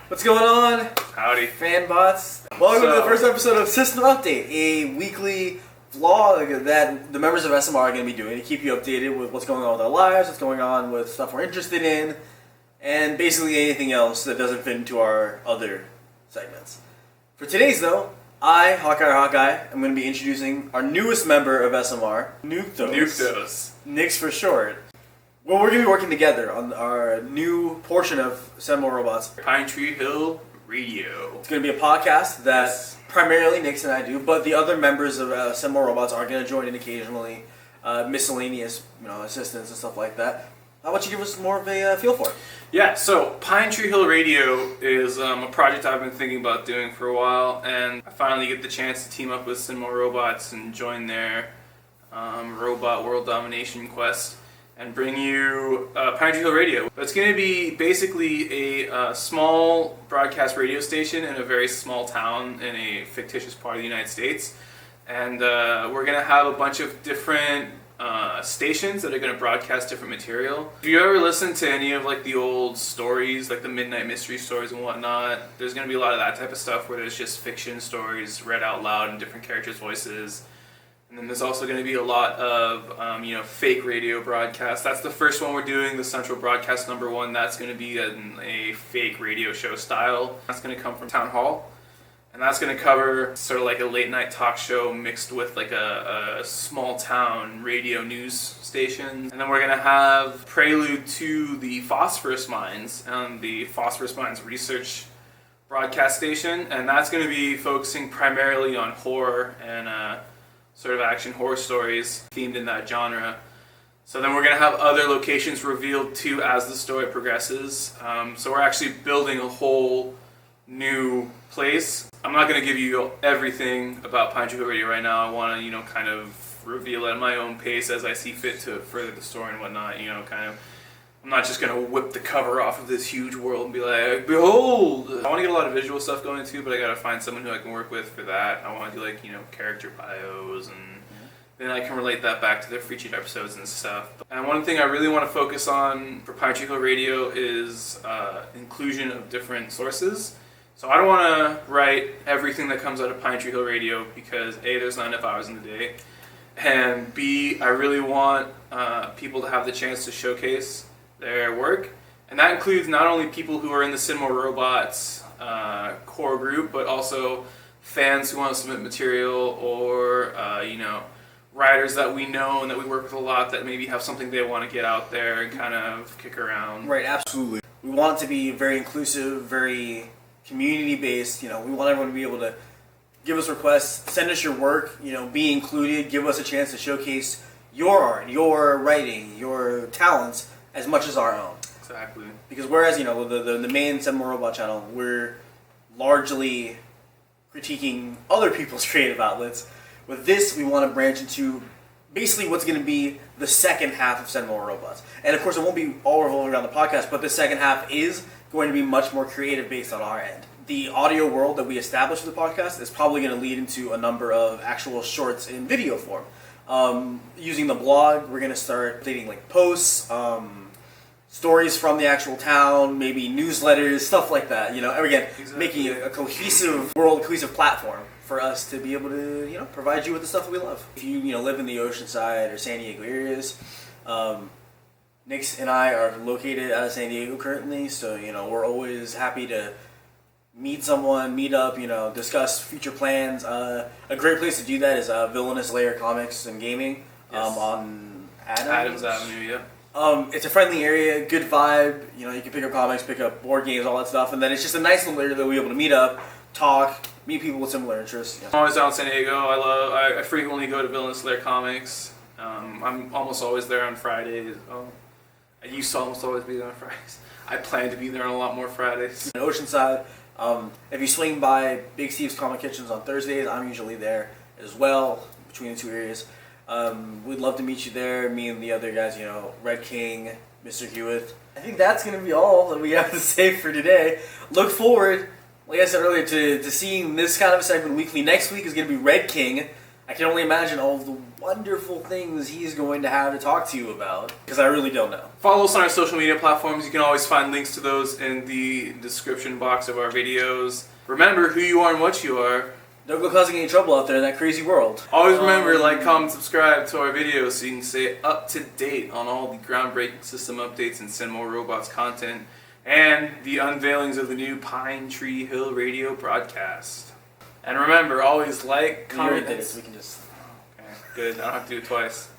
What's going on? Howdy. Fanbots. Welcome to the first episode of System Update, a weekly vlog that the members of SMR are going to be doing to keep you updated with what's going on with our lives, what's going on with stuff we're interested in, and basically anything else that doesn't fit into our other segments. For today's, though, I, Hawkeye, am going to be introducing our newest member of SMR, Nukethos. Nix for short. Well, we're going to be working together on our new portion of Send More Robots. Pine Tree Hill Radio. It's going to be a podcast that primarily Nix and I do, but the other members of Send More Robots are going to join in occasionally, miscellaneous assistants and stuff like that. How about you give us more of a feel for it? Yeah, so Pine Tree Hill Radio is a project I've been thinking about doing for a while, and I finally get the chance to team up with Send More Robots and join their robot world domination quest and bring you Pine Tree Hill Radio. It's going to be basically a small broadcast radio station in a very small town in a fictitious part of the United States. And we're going to have a bunch of different stations that are going to broadcast different material. If you ever listen to any of like the old stories, like the Midnight Mystery stories and whatnot, there's going to be a lot of that type of stuff where there's just fiction stories read out loud in different characters' voices. And then there's also going to be a lot of, fake radio broadcasts. That's the first one we're doing, the Central Broadcast #1. That's going to be a fake radio show style. That's going to come from Town Hall. And that's going to cover sort of like a late night talk show mixed with like a small town radio news station. And then we're going to have prelude to the Phosphorus Mines and the Phosphorus Mines Research broadcast station. And that's going to be focusing primarily on horror and sort of action horror stories themed in that genre. So then we're going to have other locations revealed too as the story progresses. So we're actually building a whole new place. I'm not going to give you everything about Pine Tree Hill Radio right now. I want to, kind of reveal at my own pace as I see fit to further the story and whatnot. I'm not just going to whip the cover off of this huge world and be like, behold! I want to get a lot of visual stuff going too, but I got to find someone who I can work with for that. I want to do character bios, and then I can relate that back to their featured episodes and stuff. And one thing I really want to focus on for Pine Tree Hill Radio is inclusion of different sources. So I don't want to write everything that comes out of Pine Tree Hill Radio because A, there's not enough hours in the day, and B, I really want people to have the chance to showcase their work, and that includes not only people who are in the Send More Robots core group, but also fans who want to submit material, or writers that we know and that we work with a lot that maybe have something they want to get out there and kind of kick around. Right, absolutely. We want it to be very inclusive, very community-based. We want everyone to be able to give us requests, send us your work, be included, give us a chance to showcase your art, your writing, your talents, as much as our own. Exactly. Because whereas, the main Send More Robot channel, we're largely critiquing other people's creative outlets. With this, we want to branch into basically what's going to be the second half of Send More Robots. And of course, it won't be all revolving around the podcast, but the second half is going to be much more creative based on our end. The audio world that we established for the podcast is probably going to lead into a number of actual shorts in video form. Using the blog, we're going to start updating posts, stories from the actual town, maybe newsletters, stuff like that. Again, exactly. Making a cohesive world, cohesive platform for us to be able to, provide you with the stuff that we love. If you, live in the Oceanside or San Diego areas, Nix and I are located out of San Diego currently, so, we're always happy to meet someone, meet up, discuss future plans. A great place to do that is Villainous Lair Comics and Gaming. Yes. On Adams Avenue, yeah. It's a friendly area, good vibe. You can pick up comics, pick up board games, all that stuff, and then it's just a nice little area that we'll be able to meet up, talk, meet people with similar interests. I'm always down in San Diego. I frequently go to Villainous Lair Comics. I'm almost always there on Fridays. I used to almost always be there on Fridays. I plan to be there on a lot more Fridays. In Oceanside, if you swing by Big Steve's Comic Kitchens on Thursdays, I'm usually there as well, between the two areas. We'd love to meet you there, me and the other guys, Red King, Mr. Hewitt. I think that's going to be all that we have to say for today. Look forward, like I said earlier, to seeing this kind of a segment weekly. Next week is going to be Red King. I can only imagine all of the wonderful things he's going to have to talk to you about, because I really don't know. Follow us on our social media platforms. You can always find links to those in the description box of our videos. Remember who you are and what you are. Don't go causing any trouble out there in that crazy world. Always remember, like, comment, subscribe to our videos so you can stay up to date on all the groundbreaking system updates and Send More Robots content and the unveilings of the new Pine Tree Hill Radio broadcast. And remember, always like, We already comment, did it, so we can just... Okay, good. I don't have to do it twice.